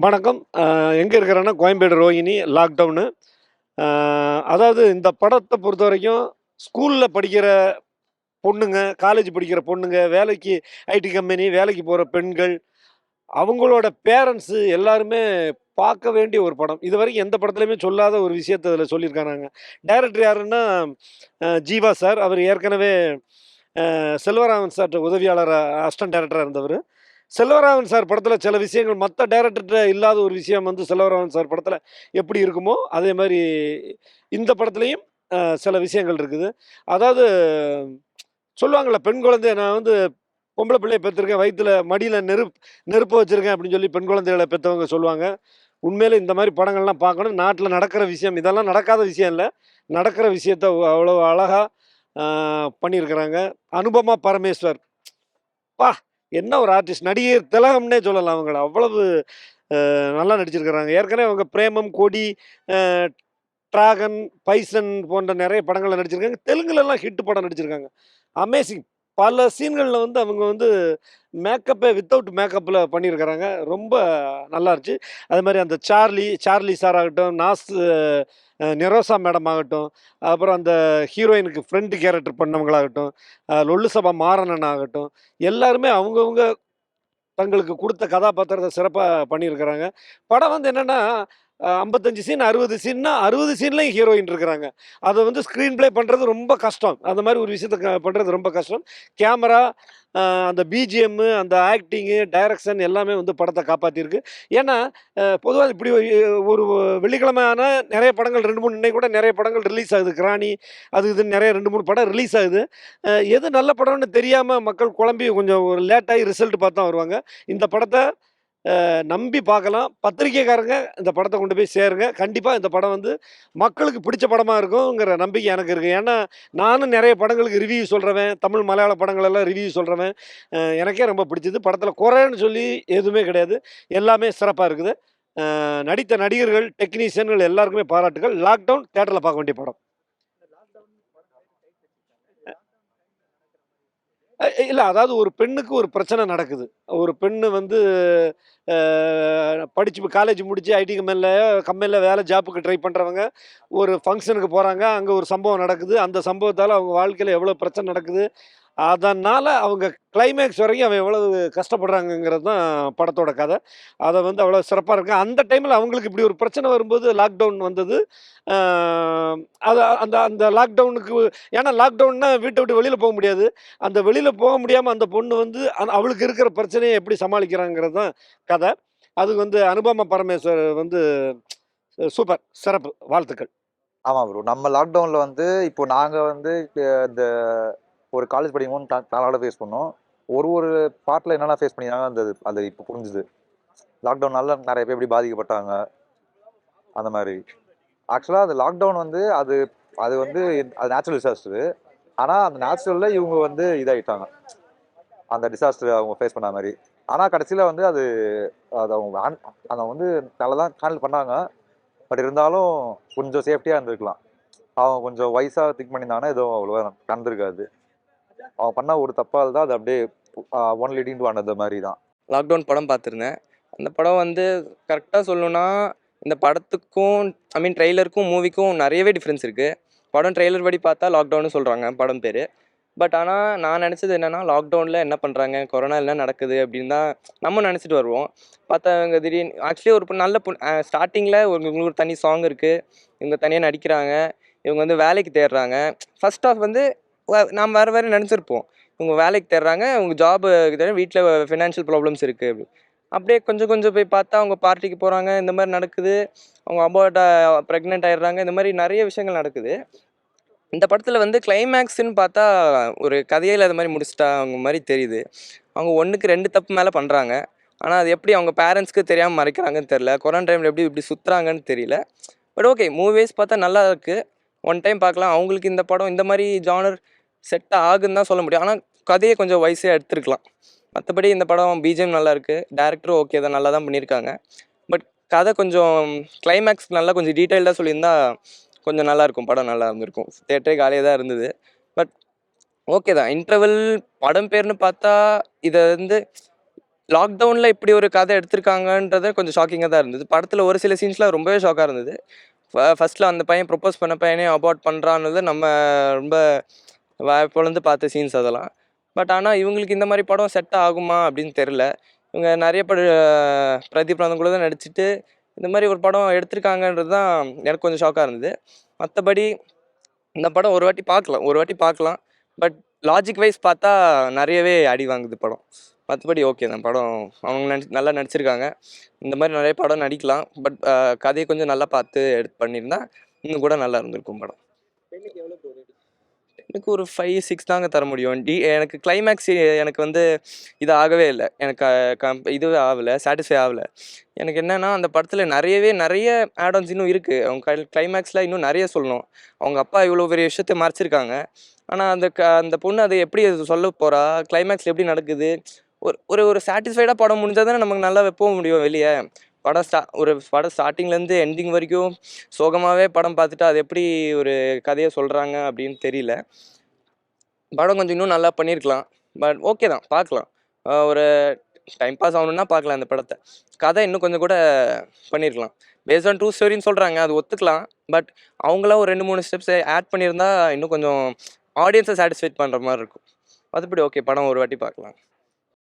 வணக்கம். எங்க இருக்கிறேன்னா, கோயம்பேடு ரோஹிணி லாக்டவுனு. அ அதாவது இந்த படத்த பொறுத்தவரைக்கும், ஸ்கூல்ல படிக்கிற பொண்ணுங்க, காலேஜ் படிக்கிற பொண்ணுங்க, வேலைக்கு ஐடி கம்பெனி வேலைக்கு போற பெண்கள், அவங்களோட பேரண்ட்ஸு எல்லாருமே பார்க்க வேண்டிய ஒரு படம். இதுவரைக்கும் எந்த படத்துலயுமே சொல்லாத ஒரு விஷயத்த அதில சொல்லியிருக்காங்க. டைரக்டர் யாருன்னா, ஜீவா சார். அவர் ஏற்கனவே செல்வராகவன் சார்ட்ட உதவியாளரா அசிஸ்டன்ட் டைரக்டரா இருந்தவரு. செல்வராகவன் சார் படத்துல சில விஷயங்கள் மத்த டைரக்டர்ட்ட இல்லாத ஒரு விஷயம் வந்து செல்வராகவன் சார் படத்துல எப்படி இருக்குமோ, அதே மாரி இந்த படத்துலயும் சில விஷயங்கள் இருக்குது. அதாவது சொல்லுவாங்கல்ல, பெண் குழந்தைய நான் வந்து பொம்பள பிள்ளைய பெத்திருக்கேன், வயித்துல மடியில நெருப்பு வச்சிருக்கேன் அப்படின்னு சொல்லி பெண் குழந்தைகள பெத்தவங்க சொல்லுவாங்க. உண்மையிலே இந்த மாரி படங்கள்லாம் பார்க்கணும். நாட்டுல நடக்கிற விஷயம், இதெல்லாம் நடக்காத விஷயம் இல்ல. நடக்கிற விஷயத்த அவ்வளோ அழகா அ பண்ணியிருக்கிறாங்க. அனுபமா பரமேஸ்வர். அப்பா! என்ன ஒரு ஆர்டிஸ்ட். நடிகர் திலகம்னே சொல்லலாம் அவங்கள. அவ்வளவு நல்லா நடிச்சிருக்கிறாங்க. ஏற்கனவே அவங்க பிரேமம், கொடி, அ டிராகன், பைசன் போன்ற நெறைய படங்கள்ல நடிச்சிருக்காங்க. தெலுங்குலலாம் ஹிட் படம் நடிச்சிருக்காங்க. அமேசிங். பல சீன்கள்ல வந்து அவங்க வந்து வித்தவுட் மேக்கப்ல பண்ணியிருக்கிறாங்க. ரொம்ப நல்லா இருந்துச்சு. அதேமாரி அந்த சார்லி சார் ஆகட்டும், நிரோசா மேடம் ஆகட்டும், அப்புறம் அந்த ஹீரோயினுக்கு ஃப்ரெண்ட் கேரக்டர் பண்ணவங்களாகட்டும், லொல்லு சபா மாறனன் ஆகட்டும், எல்லாருமே அவங்கவங்க தங்களுக்கு குடுத்த கதாபாத்திரத்த சிறப்பா பண்ணியிருக்கிறாங்க. படம் வந்து என்னன்னா, 55 சீன், 60 சீன்னா 60 சீன்லயும் ஹீரோயின் இருக்கிறாங்க. அத வந்து ஸ்க்ரீன் ப்ளே பண்றது ரொம்ப கஷ்டம். அந்த மாரி ஒரு விஷயத்த பண்றது ரொம்ப கஷ்டம். கேமரா, அ அந்த பிஜிஎம்மு, அந்த ஆக்டிங்கு, டைரக்ஷன் எல்லாமே வந்து படத்த காப்பாத்தியிருக்கு. ஏன்னா, பொதுவா இப்படி ஒரு வெள்ளிக்கிழமை ஆனா நெறைய படங்கள் 2, 3 இன்னைக்கு கூட நெறைய படங்கள் ரிலீஸ் ஆகுது. கிராணி அது இதுன்னு நெறைய 2, 3 படம் ரிலீஸ் ஆகுது. எது நல்ல படம்னு தெரியாம மக்கள் குழம்பி கொஞ்சம் ஒரு லேட் ஆயி ரிசல்ட் பார்த்து தான் வருவாங்க. இந்த படத்த நம்பி பார்க்கலாம். பத்திரிக்கைக்காரங்க இந்த படத்த கொண்டு போய் சேருங்க. கண்டிப்பா இந்த படம் வந்து மக்களுக்கு பிடிச்ச படமா இருக்குங்கிற நம்பிக்கை எனக்கு இருக்கு. ஏன்னா, நானும் நெறைய படங்களுக்கு ரிவ்யூ சொல்றவன். தமிழ், மலையாள படங்கள் எல்லாம் ரிவ்யூ சொல்றவன். எனக்கே ரொம்ப பிடிச்சது. படத்துல குறைன்னு சொல்லி எதுவுமே கிடையாது. எல்லாமே சிறப்பா இருக்குது. நடித்த நடிகர்கள், டெக்னீஷியன்கள் எல்லாருக்குமே பாராட்டுகள். லாக்டவுன் தியேட்டர்ல பார்க்க வேண்டிய படம். இல்ல. அதாவது ஒரு பெண்ணுக்கு ஒரு பிரச்சனை நடக்குது. ஒரு பெண்ணு வந்து அ படிச்சு காலேஜ் முடிச்சு ஐடி கம்பெனில வேலை ஜாப்க்கு ட்ரை பண்றவங்க, ஒரு ஃபங்ஷனுக்கு போறாங்க. அங்க ஒரு சம்பவம் நடக்குது. அந்த சம்பவத்தால அவங்க வாழ்க்கையில எவ்வளோ பிரச்சனை நடக்குது. அதனால அவங்க கிளைமேக்ஸ் வரைக்கும் அவன் எவ்வளவு கஷ்டப்படுறாங்கங்கிறது தான் படத்தோட கதை. அத வந்து அவ்வளோ சிறப்பா இருக்கு. அந்த டைம்ல அவங்களுக்கு இப்படி ஒரு பிரச்சனை வரும்போது லாக்டவுன் வந்தது. அ அத அந்த அந்த லாக்டவுனுக்கு ஏன்னா லாக்டவுன்னா வீட்ட விட்டு வெளியில போ முடியாது. அந்த வெளியில போக முடியாம அந்த பொண்ணு வந்து அவளுக்கு இருக்கிற பிரச்சனைய எப்படி சமாளிக்கிறாங்கிறது தான் கதை. அது வந்து அனுபமா பரமேஸ்வர் வந்து சூப்பர். சிறப்பு. வாழ்த்துக்கள். ஆமா ப்ரோ. நம்ம லாக்டவுன்ல வந்து இப்போ நாங்க வந்து இந்த ஒரு காலேஜ் படிக்கும்போது தலகள ஃபேஸ் பண்ணோம். ஒரு பார்ட்ல என்னென்ன ஃபேஸ் பண்ணியிருந்தாங்க அது இப்போ புரிஞ்சுது. லாக்டவுனால நெறைய பேர் எப்படி பாதிக்கப்பட்டாங்க, அந்த மாரி. ஆக்சுவலா அந்த லாக்டவுன் வந்து அது அது வந்து அது நேச்சுரல் டிசாஸ்டரு. ஆனா அந்த நேச்சுரல்ல இவங்க வந்து இதாயிட்டாங்க. அந்த டிசாஸ்டர் அவங்க ஃபேஸ் பண்ண மாரி. ஆனா கடைசியில வந்து அது அது அவங்க அத வந்து நல்லா தான் ஹேண்டில் பண்ணாங்க. பட் இருந்தாலும் கொஞ்சம் சேஃப்டியா இருந்திருக்கலாம். அவங்க கொஞ்சம் வயசா திங்க் பண்ணியிருந்தாங்கன்னா, எதுவும் அவ்வளவா நடந்திருக்காது. அவன் பண்ண ஒரு தப்பால தான் அது அப்படியே ஒன் லீடிங் டு அனதர் மாரி தான். லாக்டவுன் படம் பார்த்துருந்தேன். அந்த படம் வந்து கரெக்ட்டா சொல்லணும்னா, இந்த படத்துக்கும் ட்ரெய்லருக்கும், மூவிக்கும் நெறையவே டிஃப்ரென்ஸ் இருக்கு. படம் ட்ரெய்லர் படி பார்த்தா லாக்டவுன்னு சொல்றாங்க படம் பேரு. பட் ஆனா, நான் நெனச்சது என்னன்னா, லாக்டவுன்ல என்ன பண்றாங்க? கொரோனா என்ன நடக்குது? அப்படின்னு தான் நம்ம நெனச்சுட்டு வருவோம். பார்த்தா இவங்க திடீர்னு ஆக்சுவலி ஒரு நல்ல ஸ்டார்ட்டிங்கில இவங்களுக்கு ஒரு தனி சாங் இருக்கு. இவங்க தனியா நடிக்கிறாங்க. இவங்க வந்து வேலைக்கு தேடுறாங்க. ஃபர்ஸ்ட் ஹாஃப் வந்து நாம் வேற வேற நெனச்சிருப்போம். இவங்க வேலைக்கு தேடுறாங்க. இவங்க ஜாப் வீட்ல ஃபினான்ஷியல் ப்ராப்ளம்ஸ் இருக்கு. அப்படியே கொஞ்சம் கொஞ்சம் போய் பார்த்தா அவங்க பார்ட்டிக்கு போறாங்க. இந்த மாரி நடக்குது. அவங்க பிரெக்னன்ட் ஆயிடுறாங்க. இந்த மாரி நெறைய விஷயங்கள் நடக்குது. இந்த படத்துல வந்து கிளைமேக்ஸ்ன்னு பார்த்தா, ஒரு கதையே இல்லாத மாரி முடிச்சுட்டாங்க மாரி தெரியுது. அவங்க 1க்கு 2 தப்பு மேல பண்றாங்க. ஆனா, அது எப்படி அவங்க பேரண்ட்ஸ்க்கு தெரியாம மறைக்கிறாங்கன்னு தெரியல. கொரோனா டைம்ல எப்படி இப்படி சுத்துறாங்கன்னு தெரியல. பட் ஓகே, மூவி வைஸ் பார்த்தா நல்லா இருக்கு. ஒன் டைம் பார்க்கலாம். அவங்களுக்கு இந்த படம் இந்த மாரி ஜானர் செட் ஆகுன்னு தான் சொல்ல முடியும். ஆனா, கதைய கொஞ்சம் வயசா எடுத்திருக்கலாம். மத்தபடி இந்த படம் பிஜிஎம் நல்லா இருக்கு. டைரக்டரும் ஓகே தான். நல்லா தான் பண்ணியிருக்காங்க. பட் கதை கொஞ்சம் கிளைமேக்ஸ் நல்லா கொஞ்சம் டீட்டெயில்டா சொல்லியிருந்தா கொஞ்சம் நல்லாயிருக்கும். படம் நல்லா இருந்திருக்கும். தியேட்டரே காலியா தான் இருந்தது. பட் ஓகே தான். இன்டர்வல் படம் பேருன்னு பார்த்தா, இத வந்து லாக்டவுனில் இப்படி ஒரு கதை எடுத்திருக்காங்கன்றது கொஞ்சம் ஷாக்கிங்காக தான் இருந்தது. படத்தில் ஒரு சில சீன்ஸ்லாம் ரொம்பவே ஷாக்காக இருந்தது. ஃபர்ஸ்ட்டில் அந்த பையன் ப்ரொப்போஸ் பண்ண பையனே அபார்ட் பண்ணுறான்றது நம்ம ரொம்ப பொழந்து பார்த்த சீன்ஸ் அதெல்லாம். பட் ஆனால் இவங்களுக்கு இந்த மாதிரி படம் செட் ஆகுமா அப்படின்னு தெரில. இவங்க நிறைய பிரதீப் ராந்தன் கூட தான் நடிச்சுட்டு இந்த மாதிரி ஒரு படம் எடுத்திருக்காங்கன்றது தான் எனக்கு கொஞ்சம் ஷாக்காக இருந்தது. மற்றபடி இந்த படம் ஒரு வாட்டி பார்க்கலாம். பட் லாஜிக் வைஸ் பார்த்தா நிறையவே அடி வாங்குது படம். மற்றபடி ஓகே தான் படம். அவங்க நல்லா நடிச்சிருக்காங்க. இந்த மாதிரி நிறைய படம் நடிக்கலாம். பட் கதையை கொஞ்சம் நல்லா பார்த்து பண்ணியிருந்தா இன்னும் கூட நல்லா இருந்திருக்கும் படம். எனக்கு ஒரு 5, 6 தாங்க தர முடியும். எனக்கு கிளைமேக்ஸ் எனக்கு வந்து இது ஆகவே இல்லை. எனக்கு இதுவே ஆகலை, சாட்டிஸ்ஃபை ஆகலை. எனக்கு என்னென்னா அந்த படத்தில் நிறைய ஆட்-ஆன்ஸ் இன்னும் இருக்குது. அவங்க கிளைமேக்ஸில் இன்னும் நிறைய சொல்லணும். அவங்க அப்பா இவ்வளோ பெரிய விஷயத்தை மறைச்சிருக்காங்க. ஆனால் அந்த பொண்ணு அதை எப்படி சொல்ல போகிறா, கிளைமேக்ஸில் எப்படி நடக்குது, ஒரு சாட்டிஸ்ஃபைடாக படம் முடிஞ்சால் தானே நமக்கு நல்லா போக முடியும் வெளியே. படம் ஸ்டார்டிங்லேருந்து எண்டிங் வரைக்கும் சோகமாகவே படம் பார்த்துட்டு அது எப்படி ஒரு கதையை சொல்கிறாங்க அப்படின்னு தெரியல. படம் கொஞ்சம் இன்னும் நல்லா பண்ணியிருக்கலாம். பட் ஓகே தான், பார்க்கலாம். ஒரு டைம் பாஸ் ஆகணுன்னா பார்க்கலாம் இந்த படத்தை. கதை இன்னும் கொஞ்சம் கூட பண்ணியிருக்கலாம். பேஸ்ட் ஆன் ட்ரூ ஸ்டோரின்னு சொல்கிறாங்க, அது ஒத்துக்கலாம். பட் அவங்களாம் ஒரு 2, 3 ஸ்டெப்ஸ் ஆட் பண்ணியிருந்தா இன்னும் கொஞ்சம் ஆடியன்ஸை சாட்டிஸ்ஃபைட் பண்ணுற மாதிரி இருக்கும். மற்றபடி ஓகே, படம் ஒரு வாட்டி பார்க்கலாம்.